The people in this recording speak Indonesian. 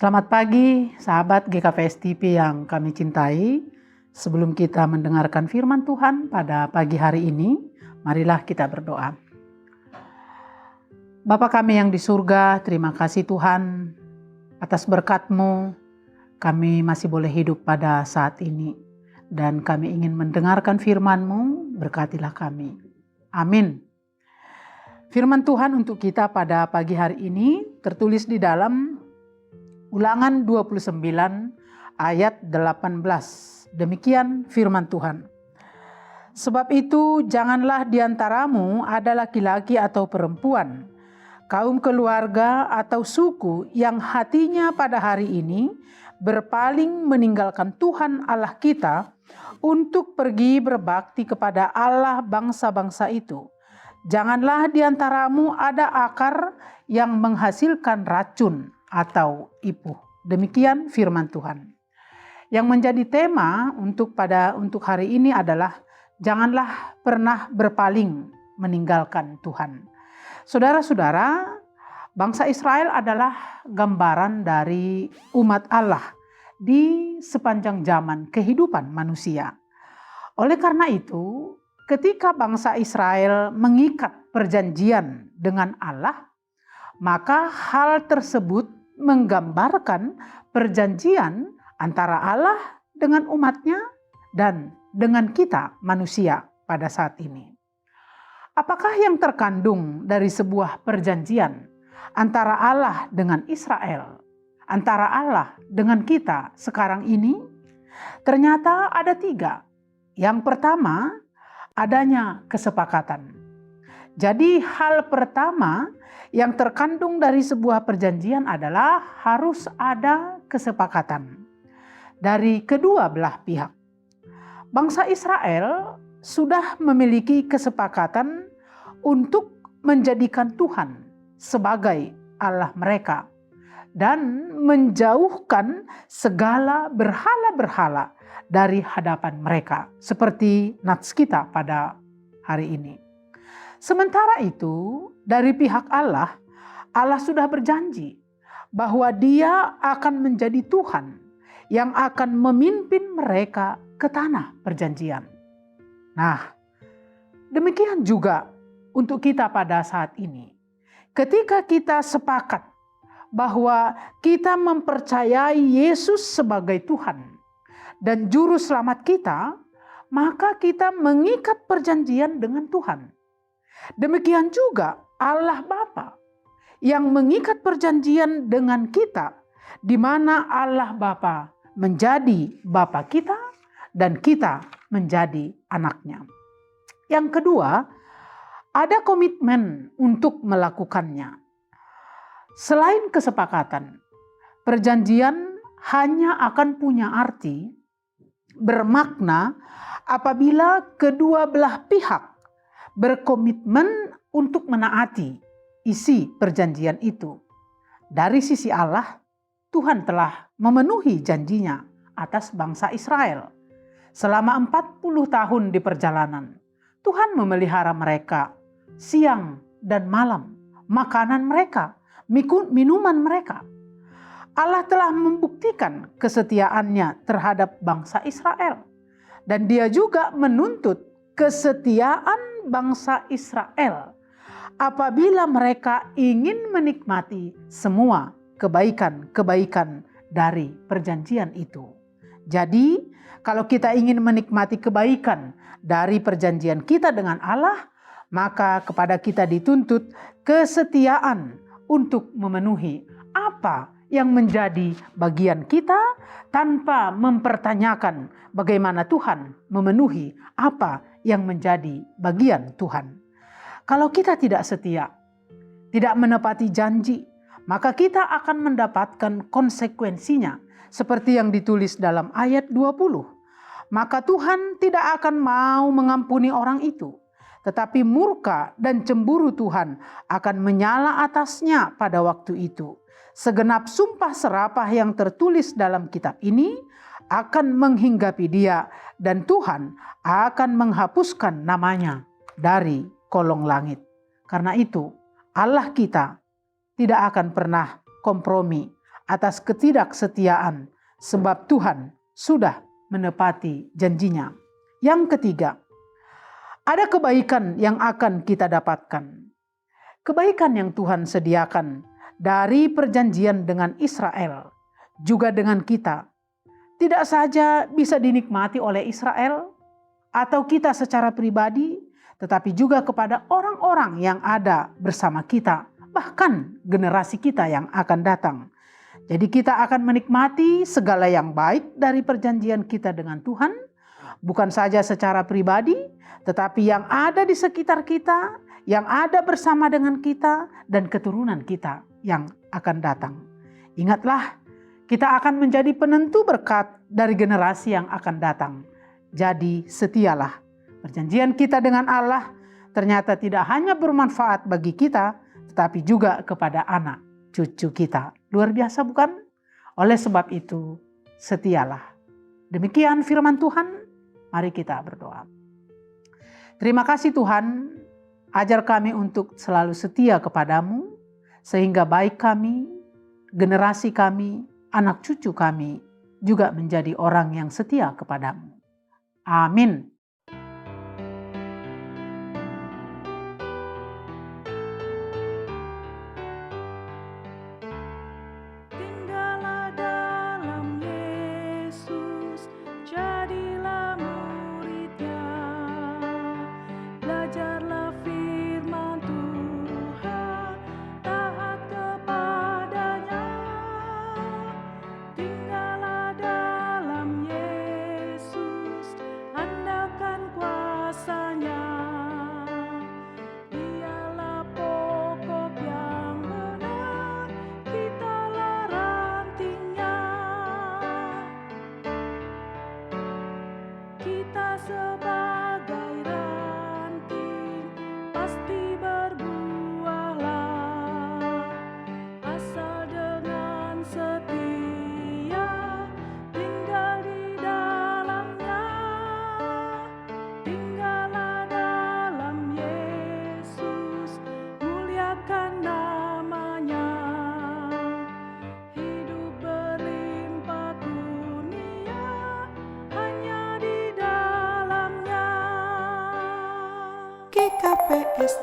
Selamat pagi, sahabat GKPS TV yang kami cintai. Sebelum kita mendengarkan firman Tuhan pada pagi hari ini, marilah kita berdoa. Bapa kami yang di surga, terima kasih Tuhan atas berkat-Mu. Kami masih boleh hidup pada saat ini. Dan kami ingin mendengarkan firman-Mu, berkatilah kami. Amin. Firman Tuhan untuk kita pada pagi hari ini tertulis di dalam Ulangan 29 ayat 18. Demikian firman Tuhan. Sebab itu janganlah di antaramu ada laki-laki atau perempuan, kaum keluarga atau suku yang hatinya pada hari ini berpaling meninggalkan Tuhan Allah kita untuk pergi berbakti kepada Allah bangsa-bangsa itu. Janganlah di antaramu ada akar yang menghasilkan racun atau ipuh. Demikian firman Tuhan. Yang menjadi tema untuk hari ini adalah janganlah pernah berpaling meninggalkan Tuhan. Saudara-saudara, bangsa Israel adalah gambaran dari umat Allah di sepanjang zaman kehidupan manusia. Oleh karena itu, ketika bangsa Israel mengikat perjanjian dengan Allah, maka hal tersebut menggambarkan perjanjian antara Allah dengan umatnya dan dengan kita manusia pada saat ini. Apakah yang terkandung dari sebuah perjanjian antara Allah dengan Israel, antara Allah dengan kita sekarang ini? Ternyata ada 3. Yang pertama, adanya kesepakatan. Jadi hal pertama yang terkandung dari sebuah perjanjian adalah harus ada kesepakatan dari kedua belah pihak. Bangsa Israel sudah memiliki kesepakatan untuk menjadikan Tuhan sebagai Allah mereka dan menjauhkan segala berhala-berhala dari hadapan mereka, seperti nats kita pada hari ini. Sementara itu, dari pihak Allah, Allah sudah berjanji bahwa Dia akan menjadi Tuhan yang akan memimpin mereka ke tanah perjanjian. Nah, demikian juga untuk kita pada saat ini. Ketika kita sepakat bahwa kita mempercayai Yesus sebagai Tuhan dan juru selamat kita, maka kita mengikat perjanjian dengan Tuhan. Demikian juga Allah Bapa yang mengikat perjanjian dengan kita, di mana Allah Bapa menjadi Bapa kita dan kita menjadi anaknya. Yang kedua, ada komitmen untuk melakukannya. Selain kesepakatan, perjanjian hanya akan punya arti, bermakna apabila kedua belah pihak berkomitmen untuk menaati isi perjanjian itu. Dari sisi Allah, Tuhan telah memenuhi janjinya atas bangsa Israel. Selama 40 tahun di perjalanan, Tuhan memelihara mereka siang dan malam, makanan mereka, minuman mereka. Allah telah membuktikan kesetiaannya terhadap bangsa Israel. Dan Dia juga menuntut kesetiaan bangsa Israel apabila mereka ingin menikmati semua kebaikan-kebaikan dari perjanjian itu. Jadi, kalau kita ingin menikmati kebaikan dari perjanjian kita dengan Allah, maka kepada kita dituntut kesetiaan untuk memenuhi apa yang menjadi bagian kita tanpa mempertanyakan bagaimana Tuhan memenuhi apa yang menjadi bagian Tuhan. Kalau kita tidak setia, tidak menepati janji, maka kita akan mendapatkan konsekuensinya seperti yang ditulis dalam ayat 20. Maka Tuhan tidak akan mau mengampuni orang itu, tetapi murka dan cemburu Tuhan akan menyala atasnya pada waktu itu. Segenap sumpah serapah yang tertulis dalam kitab ini akan menghinggapi dia, dan Tuhan akan menghapuskan namanya dari kolong langit. Karena itu Allah kita tidak akan pernah kompromi atas ketidaksetiaan, sebab Tuhan sudah menepati janjinya. Yang ketiga, ada kebaikan yang akan kita dapatkan. Kebaikan yang Tuhan sediakan dari perjanjian dengan Israel, juga dengan kita, tidak saja bisa dinikmati oleh Israel atau kita secara pribadi, tetapi juga kepada orang-orang yang ada bersama kita, bahkan generasi kita yang akan datang. Jadi kita akan menikmati segala yang baik dari perjanjian kita dengan Tuhan, bukan saja secara pribadi, tetapi yang ada di sekitar kita, yang ada bersama dengan kita, dan keturunan kita yang akan datang. Ingatlah, kita akan menjadi penentu berkat dari generasi yang akan datang. Jadi setialah. Perjanjian kita dengan Allah ternyata tidak hanya bermanfaat bagi kita, tetapi juga kepada anak cucu kita. Luar biasa bukan? Oleh sebab itu, setialah. Demikian firman Tuhan, mari kita berdoa. Terima kasih Tuhan, ajar kami untuk selalu setia kepadamu, sehingga baik kami, generasi kami, anak cucu kami juga menjadi orang yang setia kepadamu. Amin. Tinggallah dalam Yesus, jadilah murid-Nya. Belajarlah firman Tuhan, taat kepadanya. Tinggallah dalam Yesus, andalkan kuasa-Nya. Dialah pokok yang benar, kitalah rantingnya. Kita sebagai ranting pasti berbuahlah, asal dengan setia tinggal di dalamnya. Tinggallah dalam Yesus, muliakan namanya. Hidup berlimpah kurnia hanya di dalamnya. GKPS